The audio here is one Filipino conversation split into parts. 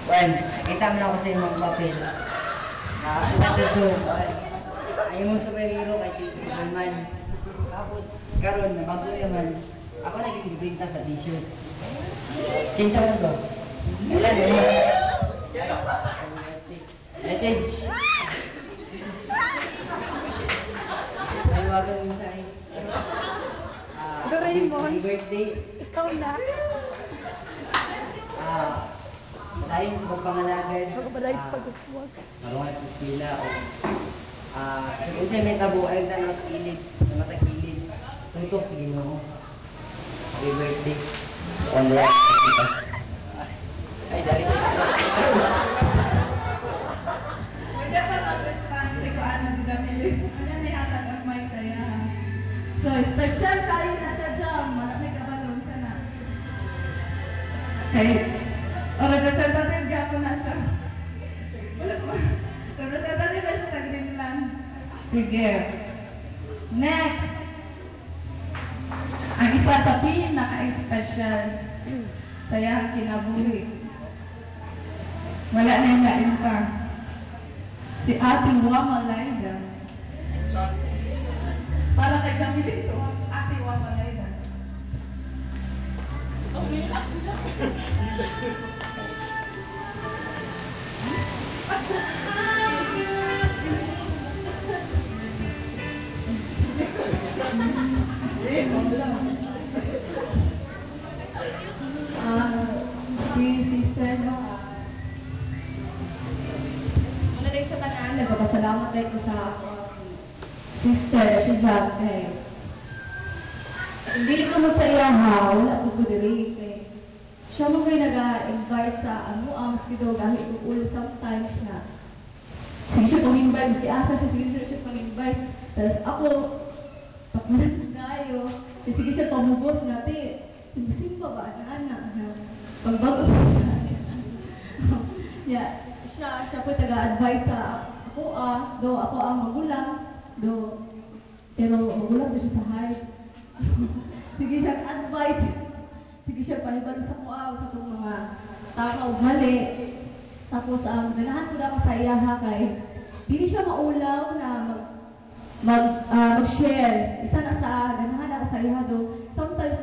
Juan, nakita mo na ako sa imong papel. Nakasulat ko, ayaw mong superhero kay si Superman. Tapos, karon nabago naman, ako naging bibinta sa t-shirt. Kinsa mo to? Kailan mo? Message. Ay, wagang minsan. Doraemon. Happy birthday. Ikaw na. Dayon sa pagpangalagad. Magbabalay sa pag-uswag. Marungat sa eskwela o kung siya may tabo ay tanaw sa kilid, sa mata kilid. Tutok sa Ginoo. Happy birthday. Congrats. Ay, dali ko. So, special tayo na siya dyan. Malaki ka balon ka na. Okay. O, representative ka na siya. Wala ko. Representative ba siya sa Greenland? Sige. Next. Ang isa sa pinaka-special sa iyang kinabuhi. Wala na yung lain pa. Si Ate Wama Laida. Para kay kami dito, Ate Wama Laida. Si sister no, wala din sa tanan, nagpapasalamat tayo ko sa sister, si Jack, kay hindi ko mo sa iya ha, wala ko diri kay siya mo kayo nag-invite sa ano, ang skido, kahit uul sometimes na sige siya pang-invite, si Asa siya, sige siya pang-invite, tapos ako pakulat tayo, sige siya pamugos natin, simba ba, anak na pagbago yeah, siya po taga-advise sa ako do ako ang magulang, pero magulang ko siya sa heart. Sige siya advice, sige siya palibalo sa sa itong mga tao mali. Tapos ganahan ko na ako sa iya ha, kay hindi siya maulaw na mag-share. Isa na sa ganahan ako sa iya do. Sometimes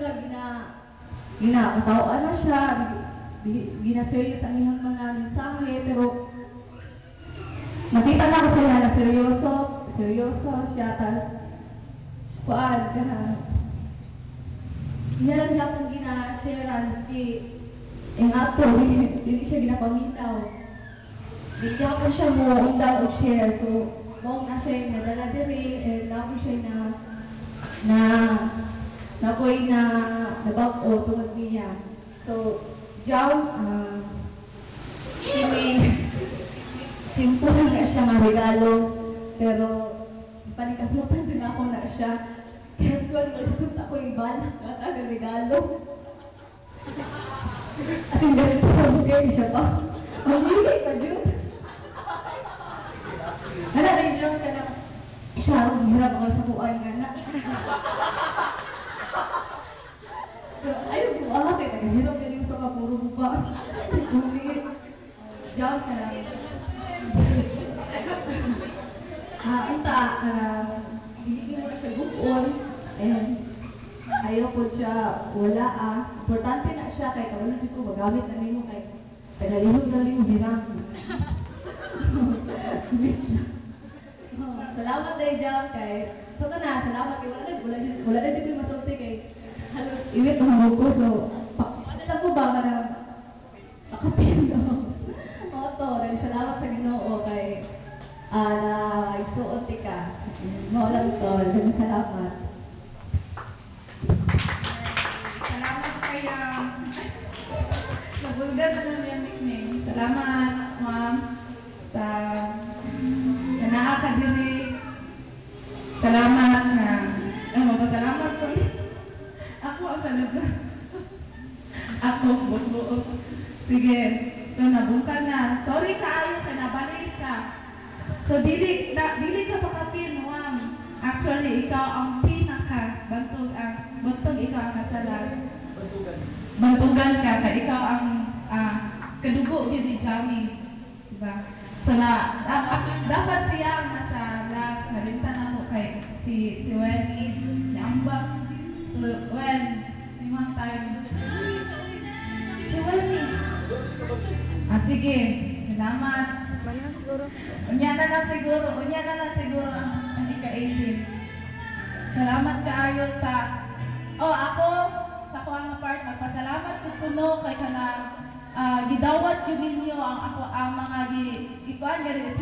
nga katawaan na siya, gina-serious ang iyang mga mensahe, pero nakita na ako sa iya na seryoso siya, tas kuan, niya lang siya akong gina-sharean, ang ato, hindi siya ginapaminaw. Hindi ako siya mo undaw o share, so mong na siya yung nadala diri, and ako siya na ako'y nabag-o tungod niya. So, John, simple na siya nga regalo, pero panikamutan din ako na siya. Kaya suwari ko siya ako yung balak na regalo. At yung ganito sa bugay siya pa. Mamili ka, Jun. Na-John ka na. Siya, hirap ako sa buwan nga na. Pero ayaw ko kaya hirap yan yung sa kapuro mo pa. Bumili. John ka na. Hindi mo siya bukon, and ayaw ko siya wala importante na siya, kay kawalan ko magamit na nimo kay tagalihog na nimo hirap. Salamat dahil dyan kay so na, salamat kay wala na dito yung masulti kay halos iwit ang hangog ko, so padala ko ba ka na makapin oto, dahil salamat sa Ginoo kay na isuot ka. Maulang to, salamat. Salamat kaya nabulgar na lang yung nickname. Salamat, ma'am, sa nakakadiri. Salamat na magpasalamat ko. Ako ang talaga. Ako, buot-buot. Sige, so nabungkan na. Sorry kaayo, kanabalik siya. So, dili ka pakapin, ma'am. Actually, ikaw ang bantog ikaw ang nasalag. Bantugan ka, kaya ikaw ang kadugo yun si Jami. Diba? So dapat siya ang nasa last, nalintan ako kay si Wendy, ni Amba. So, when, limang time. Si Wendy. Sige, salamat. Unya na lang siguro ang ika-18. Salamat kaayo sa ako sa ko ang part magpasalamat ko kuno kay kanang gidawat yun ninyo ang mga ikuan gani sige